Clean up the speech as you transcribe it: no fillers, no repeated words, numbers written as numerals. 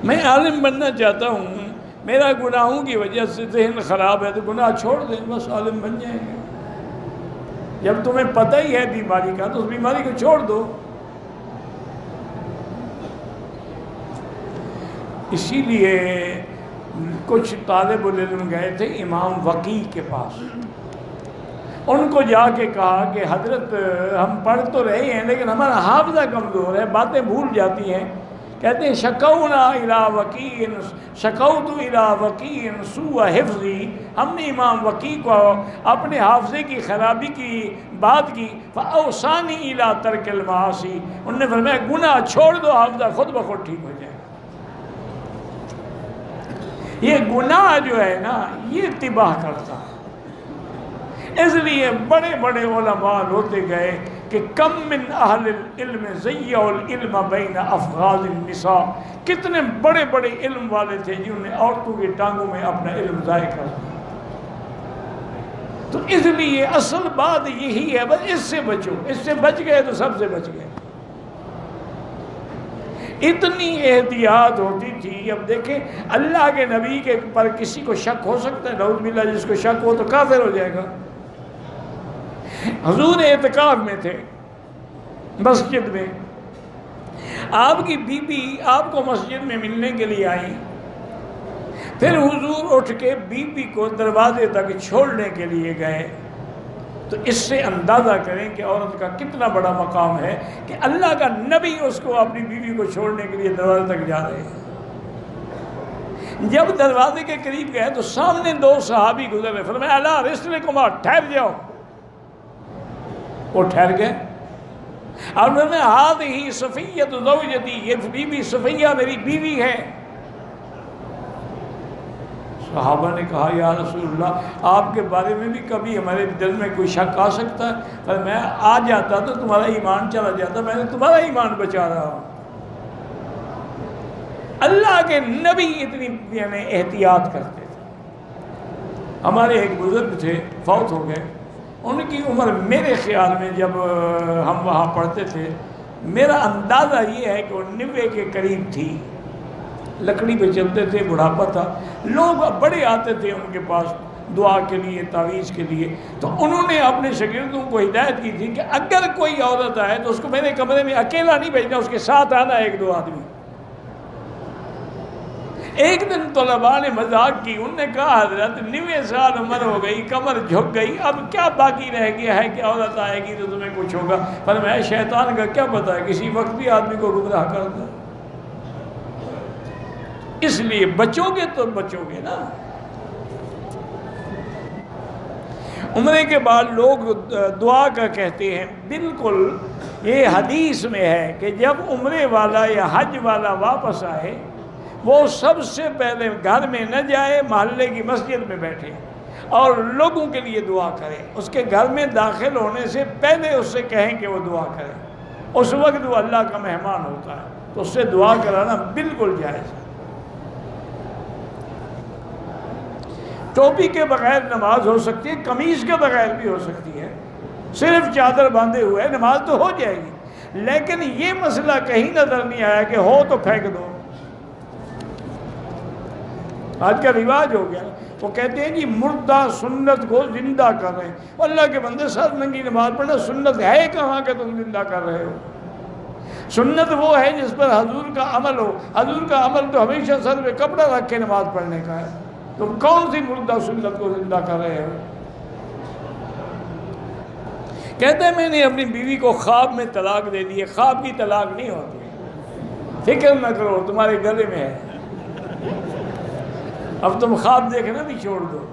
میں عالم بننا چاہتا ہوں، میرا گناہوں کی وجہ سے ذہن خراب ہے، تو گناہ چھوڑ دیں، بس عالم بن جائیں گے۔ جب تمہیں پتہ ہی ہے بیماری کا تو اس بیماری کو چھوڑ دو۔ اسی لیے کچھ طالب العلم گئے تھے امام وقیع کے پاس، ان کو جا کے کہا کہ حضرت ہم پڑھ تو رہے ہیں لیکن ہمارا حافظہ کمزور ہے، باتیں بھول جاتی ہیں۔ کہتے ہیں شکونا الی وقیع، شکوت الی وقیع سوء حفظی، ہم نے امام وقیع کو اپنے حافظے کی خرابی کی بات کی، فاوصانی الی ترک المعاصی، انہوں نے فرمایا گناہ چھوڑ دو، حافظہ خود بخود ٹھیک ہو جائے۔ یہ گناہ جو ہے نا یہ تباہ کرتا ہے، اس لیے بڑے بڑے علماء روتے گئے کہ کم من اہل العلم ضیعوا العلم بین افغاز النساء، کتنے بڑے بڑے علم والے تھے جنہوں نے عورتوں کی ٹانگوں میں اپنا علم ضائع کر دیا۔ تو اس لیے اصل بات یہی ہے، بس اس سے بچو، اس سے بچ گئے تو سب سے بچ گئے۔ اتنی احتیاط ہوتی تھی۔ اب دیکھیں اللہ کے نبی کے پر کسی کو شک ہو سکتا ہے؟ نعوذ باللہ، جس کو شک ہو تو کافر ہو جائے گا۔ حضور اعتکاف میں تھے مسجد میں، آپ کی بی بی آپ کو مسجد میں ملنے کے لیے آئی، پھر حضور اٹھ کے بی بی کو دروازے تک چھوڑنے کے لیے گئے۔ تو اس سے اندازہ کریں کہ عورت کا کتنا بڑا مقام ہے کہ اللہ کا نبی اس کو اپنی بیوی کو چھوڑنے کے لیے دروازے تک جا رہے ہیں۔ جب دروازے کے قریب گئے تو سامنے دو صحابی گزر رہے، فرمایا الا رسلکما، ٹھہر جاؤ۔ وہ ٹھہر گئے اور میں ہذہ صفیہ زوجتی، یہ بی بی صفیہ میری بیوی ہے۔ صحابہ نے کہا یا رسول اللہ آپ کے بارے میں بھی کبھی ہمارے دل میں کوئی شک آ سکتا ہے؟ پر میں آ جاتا تو تمہارا ایمان چلا جاتا، میں نے تمہارا ایمان بچا رہا ہوں۔ اللہ کے نبی اتنی یعنی احتیاط کرتے تھے۔ ہمارے ایک بزرگ تھے، فوت ہو گئے، ان کی عمر میرے خیال میں جب ہم وہاں پڑھتے تھے میرا اندازہ یہ ہے کہ وہ 90 کے قریب تھی، لکڑی پہ چلتے تھے، بڑھاپا تھا، لوگ بڑے آتے تھے ان کے پاس دعا کے لیے، تعویذ کے لیے۔ تو انہوں نے اپنے شاگردوں کو ہدایت کی تھی کہ اگر کوئی عورت آئے تو اس کو میرے کمرے میں اکیلا نہیں بھیجنا، اس کے ساتھ آنا ایک دو آدمی۔ ایک دن طلباء نے مذاق کی، انہوں نے کہا حضرت 90 سال عمر ہو گئی، کمر جھک گئی، اب کیا باقی رہ گیا ہے کہ عورت آئے گی تو تمہیں کچھ ہوگا؟ فرمایا شیطان کا کیا پتہ ہے، کسی وقت بھی آدمی کو گمراہ کر دے۔ اس لیے بچو گے تو بچو گے نا۔ عمرے کے بعد لوگ دعا کا کہتے ہیں، بالکل یہ حدیث میں ہے کہ جب عمرے والا یا حج والا واپس آئے وہ سب سے پہلے گھر میں نہ جائے، محلے کی مسجد میں بیٹھے اور لوگوں کے لیے دعا کرے۔ اس کے گھر میں داخل ہونے سے پہلے اس سے کہیں کہ وہ دعا کرے، اس وقت وہ اللہ کا مہمان ہوتا ہے، تو اس سے دعا کرانا بالکل جائز ہے۔ ٹوپی کے بغیر نماز ہو سکتی ہے، قمیض کے بغیر بھی ہو سکتی ہے، صرف چادر باندھے ہوئے نماز تو ہو جائے گی، لیکن یہ مسئلہ کہیں نظر نہیں آیا کہ ہو تو پھینک دو۔ آج کا رواج ہو گیا، وہ کہتے ہیں جی مردہ سنت کو زندہ کر رہے ہیں۔ اللہ کے بندے سر ننگی نماز پڑھنا سنت ہے کہاں کہ تم زندہ کر رہے ہو؟ سنت وہ ہے جس پر حضور کا عمل ہو، حضور کا عمل تو ہمیشہ سر پہ کپڑا رکھ کے نماز پڑھنے کا ہے، تم کون سی مردہ سنت کو زندہ کر رہے ہو؟ کہتے ہیں میں نے اپنی بیوی کو خواب میں طلاق دے دی ہے۔ خواب کی طلاق نہیں ہوتی، فکر نہ کرو، تمہارے گلے میں ہے، اب تم خواب دیکھنا بھی چھوڑ دو۔